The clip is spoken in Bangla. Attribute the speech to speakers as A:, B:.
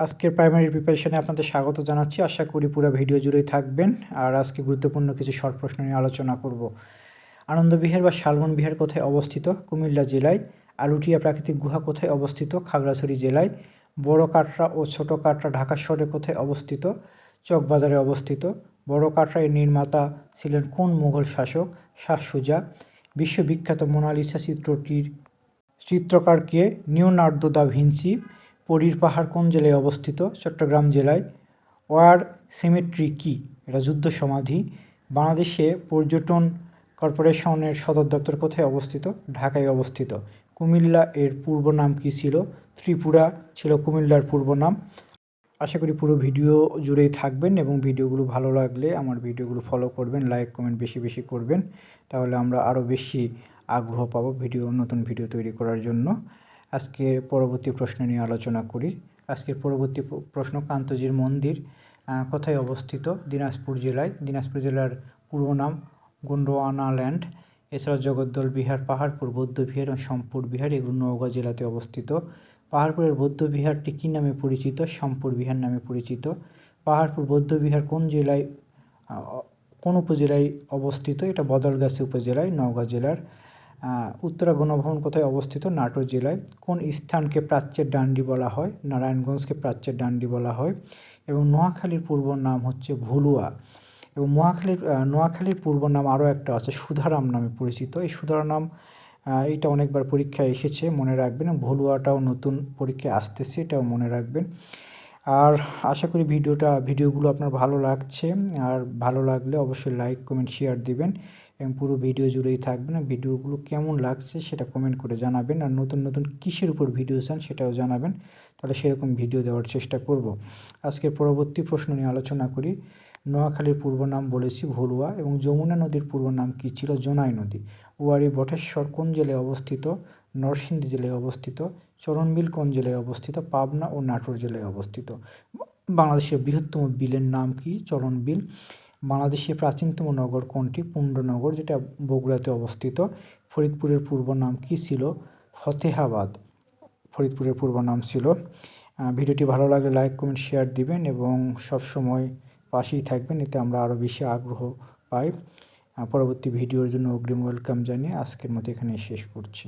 A: আজকের প্রাইমারি প্রিপারেশনে আপনাদের স্বাগত জানাচ্ছি। আশা করি পুরো ভিডিও জুড়েই থাকবেন। আর আজকে গুরুত্বপূর্ণ কিছু শর্ট প্রশ্ন নিয়ে আলোচনা করব। আনন্দবিহার বা শালবন বিহার কোথায় অবস্থিত? কুমিল্লা জেলায়। আলুটিয়া প্রাকৃতিক গুহা কোথায় অবস্থিত? খাগড়াছড়ি জেলায়। বড় কাটরা ও ছোট কাটরা ঢাকা শহরে কোথায় অবস্থিত? চকবাজারে অবস্থিত। বড় কাটরা এর নির্মাতা ছিলেন কোন মুঘল শাসক? শাহ সুজা। বিশ্ববিখ্যাত মোনালিসা চিত্রটির চিত্রকার কে? Leonardo da Vinci. পরীর পাহাড় কোন জেলায় অবস্থিত? চট্টগ্রাম জেলায়। ওয়ার সিমেট্রি কি? এটা যুদ্ধ সমাধি। বাংলাদেশে পর্যটন কর্পোরেশনের সদর দপ্তর কোথায় অবস্থিত? ঢাকায় অবস্থিত। কুমিল্লা এর পূর্ব নাম কী ছিল? ত্রিপুরা ছিল কুমিল্লার পূর্ব নাম। আশা করি পুরো ভিডিও জুড়েই থাকবেন এবং ভিডিওগুলো ভালো লাগলে আমার ভিডিওগুলো ফলো করবেন, লাইক কমেন্ট বেশি বেশি করবেন, তাহলে আমরা আরও বেশি আগ্রহ পাবো নতুন ভিডিও তৈরি করার জন্য। আজকে পরবর্তী প্রশ্ন নিয়ে আলোচনা করি। আজকের পরবর্তী প্রশ্ন, কান্তজির মন্দির কোথায় অবস্থিত? দিনাজপুর জেলায়। দিনাজপুর জেলার পূর্ব নাম গোন্ডওয়ানাল্যান্ড। এছাড়া জগদ্দল বিহার, পাহাড়পুর বৌদ্ধবিহার এবং সম্পুর বিহার এগুলো নওগাঁ জেলাতে অবস্থিত। পাহাড়পুরের বৌদ্ধবিহারটি কী নামে পরিচিত? সম্পুর বিহার নামে পরিচিত। পাহাড়পুর বৌদ্ধবিহার কোন উপজেলায় অবস্থিত? এটা বদলগাছি উপজেলায়, নওগাঁ জেলার। উত্তরা গণভবন কোথায় অবস্থিত? নাটোর জেলায়। কোন স্থানকে প্রাচ্যের ডান্ডি বলা হয়? নারায়ণগঞ্জকে প্রাচ্যের ডান্ডি বলা হয়। এবং নোয়াখালীর পূর্ব নাম হচ্ছে ভুলুয়া। এবং নোয়াখালীর পূর্ব নাম আরও একটা আছে, সুধারাম নামে পরিচিত। এই সুধারাম এটা অনেকবার পরীক্ষায় এসেছে, মনে রাখবেন। ভুলুয়াটাও নতুন পরীক্ষায় আসতেছে, এটাও মনে রাখবেন। আর আশা করি ভিডিওগুলো আপনার ভালো লাগছে। আর ভালো লাগলে অবশ্যই লাইক কমেন্ট শেয়ার দিবেন এবং পুরো ভিডিও জুড়েই থাকবেন। ভিডিওগুলো কেমন লাগছে সেটা কমেন্ট করে জানাবেন। আর নতুন নতুন কিসের উপর ভিডিও চান সেটাও জানাবেন, তাহলে সেরকম ভিডিও দেওয়ার চেষ্টা করব। আজকের পরবর্তী প্রশ্ন নিয়ে আলোচনা করি। নোয়াখালীর পূর্ব নাম বলেছি ভুলুয়া, এবং যমুনা নদীর পূর্ব নাম কী ছিল? জোনাই নদী। ওয়ারী বটেশ্বর কোন জেলায় অবস্থিত? নরসিংদী জেলায় অবস্থিত। চরণবিল কোন জেলায় অবস্থিত? পাবনা ও নাটোর জেলায় অবস্থিত। বাংলাদেশের বৃহত্তম বিলের নাম কি? চরণবিল। বাংলাদেশের প্রাচীনতম নগর কোনটি? পুণ্ডনগর, যেটা বগুড়াতে অবস্থিত। ফরিদপুরের পূর্ব নাম কি ছিল? ফতেহাবাদ ফরিদপুরের পূর্ব নাম ছিল। ভিডিওটি ভালো লাগলে লাইক কমেন্ট শেয়ার দিবেন এবং সবসময় পাশেই থাকবেন, এতে আমরা আরও বেশি আগ্রহ পাই। পরবর্তী ভিডিওর জন্য অগ্রিম ওয়েলকাম জানিয়ে আজকের মতো এখানে শেষ করছি।